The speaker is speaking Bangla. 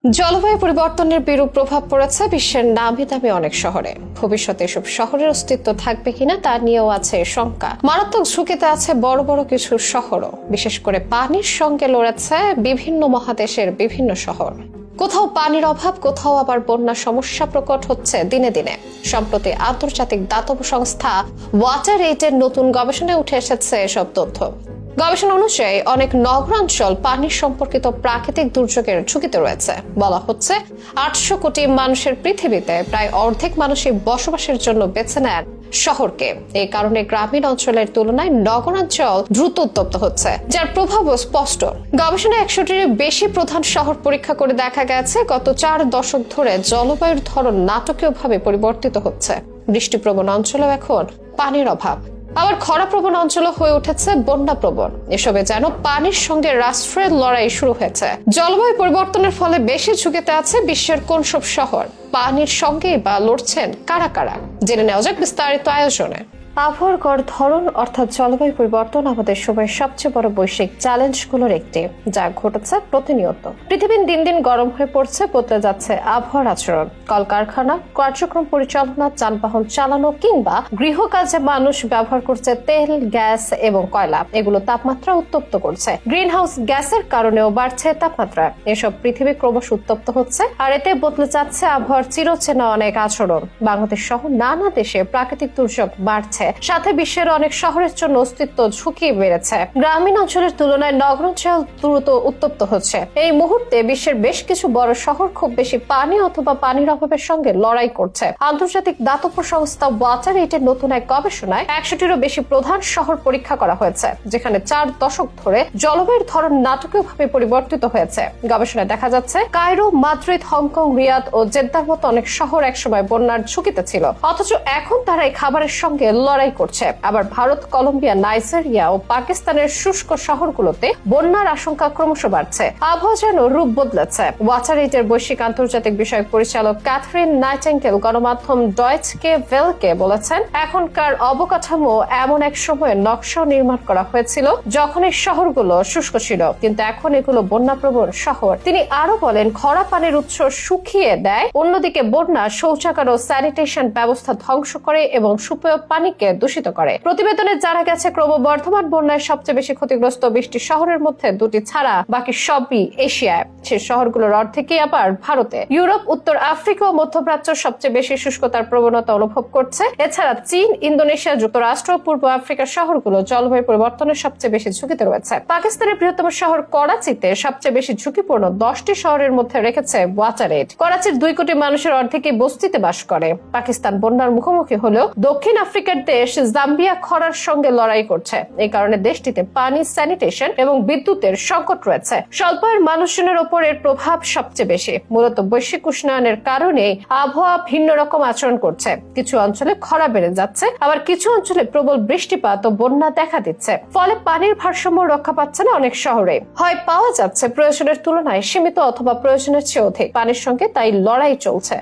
জলবায়ু পরিবর্তনের বিরূপ প্রভাব পড়েছে বিশ্বের নামি দামি অনেক শহরে। ভবিষ্যতে এসব শহরের অস্তিত্ব থাকবে কিনা তা নিয়েও আছে শঙ্কা। মারাত্মক ঝুঁকিতে আছে বড় বড় কিছু শহরও, বিশেষ করে পানির সঙ্গে লড়েছে বিভিন্ন মহাদেশের বিভিন্ন শহর। কোথাও পানির অভাব, কোথাও আবার বন্যার সমস্যা প্রকট হচ্ছে দিনে দিনে। সম্প্রতি আন্তর্জাতিক দাতব্য সংস্থা ওয়াটার এইডের নতুন গবেষণায় উঠে এসেছে এসব তথ্য। গবেষণা অনুযায়ী অনেক নগরাঞ্চল পানির সম্পর্কিত প্রাকৃতিক দুর্যোগের ঝুঁকিতে রয়েছে। বলা হচ্ছে 800 কোটি মানুষের পৃথিবীতে প্রায় অর্ধেক মানুষই বসবাসের জন্য বেছে নেন শহরকে। এই কারণে গ্রামীণ অঞ্চলের তুলনায় নগরাঞ্চল দ্রুত উত্তপ্ত হচ্ছে, যার প্রভাবও স্পষ্ট। গবেষণায় 100টির বেশি প্রধান শহর পরীক্ষা করে দেখা গেছে গত 4 দশক ধরে জলবায়ুর ধরন নাটকীয়ভাবে পরিবর্তিত হচ্ছে। বৃষ্টিপ্রবণ অঞ্চলেও এখন পানির অভাব, আবার খরাপ্রবণ অঞ্চলও হয়ে উঠেছে বন্যাপ্রবণ। এসবে যেন পানির সঙ্গে রাষ্ট্রের লড়াই শুরু হয়েছে। জলবায়ু পরিবর্তনের ফলে বেশি ঝুঁকিতে আছে বিশ্বের কোন সব শহর, পানির সঙ্গে বা লড়ছেন কারা কারা, জেনে নেওয়া যাক বিস্তারিত আয়োজনে। আবহাওয়ার গড় ধরন অর্থাৎ জলবায়ু পরিবর্তন আমাদের সময়ের সবচেয়ে বড় বৈশ্বিক চ্যালেঞ্জগুলোর একটি, যা ঘটেছে প্রতিনিয়ত। পৃথিবী দিন দিন গরম হয়ে পড়ছে, বদলে যাচ্ছে আবহাওয়ার আচরণ। কলকারখানা, কার্যক্রম পরিচালনা, যানবাহন চালানো কিংবা গৃহকাজে মানুষ ব্যবহার করছে তেল, গ্যাস এবং কয়লা। এগুলো তাপমাত্রা উত্তপ্ত করছে। গ্রিন হাউস গ্যাসের কারণেও বাড়ছে তাপমাত্রা। এসব পৃথিবী ক্রমশ উত্তপ্ত হচ্ছে, আর এতে বদলে যাচ্ছে আবহাওয়ার চিরচেনা অনেক আচরণ। বাংলাদেশ সহ নানা দেশে প্রাকৃতিক দুর্যোগ বাড়ছে, সাথে বিশ্বের অনেক শহরের জন্য অস্তিত্ব ঝুঁকি বেড়েছে। গ্রামীণ অঞ্চলের তুলনায় নগরাঞ্চল দ্রুত উত্তপ্ত হচ্ছে। এই মুহূর্তে বিশ্বের বেশ কিছু বড় শহর খুব বেশি পানি অথবা পানির অভাবের সঙ্গে লড়াই করছে। আন্তর্জাতিক দাতব্য সংস্থা ওয়াটার এইডের নতুন এক গবেষণায় 100টিরও বেশি প্রধান শহর পরীক্ষা করা হয়েছে, যেখানে 4 দশক ধরে জলবায়ুর ধরন নাটকীয়ভাবে পরিবর্তিত হয়েছে। গবেষণায় দেখা যাচ্ছে কায়রো, মাদ্রিদ, হংকং, রিয়াদ ও জেদ্দার মতো অনেক শহর একসময় বন্যার ঝুঁকিতে ছিল, অথচ এখন তারা এই খাবারের সঙ্গে লড়াই করছে। আবার ভারত, কলম্বিয়া, নাইজেরিয়া ও পাকিস্তানের শুষ্ক শহরগুলোতে বন্যার আশঙ্কা ক্রমশ বাড়ছে। আবহাওয়া যেন রূপ বদলেছে। ওয়াটার এইডের বৈশ্বিক আন্তর্জাতিক বিষয়ক পরিচালক ক্যাথরিন নাইটিঙ্গেল গণমাধ্যম ডয়েচকে ভেলকে বলেছেন, এখনকার অবকাঠামো এমন এক সময়ে নকশা নির্মাণ করা হয়েছিল যখন এই শহরগুলো শুষ্ক ছিল, কিন্তু এখন এগুলো বন্যাপ্রবণ শহর। তিনি আরো বলেন, খরা পানির উৎস শুকিয়ে দেয়, অন্যদিকে বন্যা শৌচাগার ও স্যানিটেশন ব্যবস্থা ধ্বংস করে এবং সুপেয় পানিকে দূষিত করে। প্রতিবেদনে জানা গেছে, ক্রমবর্ধমান বন্যায় সবচেয়ে বেশি ক্ষতিগ্রস্ত 20টি শহরের মধ্যে 2টি ছাড়া বাকি সবই এশিয়ায়। সেই শহরগুলোর অর্ধেকই আবার ভারতে। ইউরোপ, উত্তর আফ্রিকা ও মধ্যপ্রাচ্য সবচেয়ে বেশি শুষ্কতার প্রবণতা অনুভব করছে। এছাড়া চীন, ইন্দোনেশিয়া, যুক্তরাষ্ট্র, পূর্ব আফ্রিকার শহরগুলো জলবায়ু পরিবর্তনের সবচেয়ে বেশি ঝুঁকিতে রয়েছে। পাকিস্তানের বৃহত্তম শহর করাচিতে সবচেয়ে বেশি ঝুঁকিপূর্ণ 10টি শহরের মধ্যে রেখেছে ওয়াটার এইড। করাচির 2 কোটি মানুষের অর্ধেকই বস্তিতে বাস করে। পাকিস্তান বন্যার মুখোমুখি হলেও দক্ষিণ আফ্রিকার দেশ জাম্বিয়া খরার সঙ্গে লড়াই করছে। এই কারণে দেশটিতে পানি, স্যানিটেশন এবং বিদ্যুতের সংকট রয়েছে। স্বল্প আয়ের মানুষজনের ওপর এর প্রভাব সবচেয়ে বেশি। মূলত বৈশ্বিক উষ্ণায়নের কারণে আবহাওয়া ভিন্ন রকম আচরণ করছে। কিছু অঞ্চলে খরা বেড়ে যাচ্ছে, আবার কিছু অঞ্চলে প্রবল বৃষ্টিপাত ও বন্যা দেখা দিচ্ছে। ফলে পানির ভারসাম্য রক্ষা পাচ্ছে না অনেক শহরে। হয় পাওয়া যাচ্ছে প্রয়োজনের তুলনায় সীমিত, অথবা প্রয়োজনের চেয়ে অধিক পানির সঙ্গে, তাই লড়াই চলছে।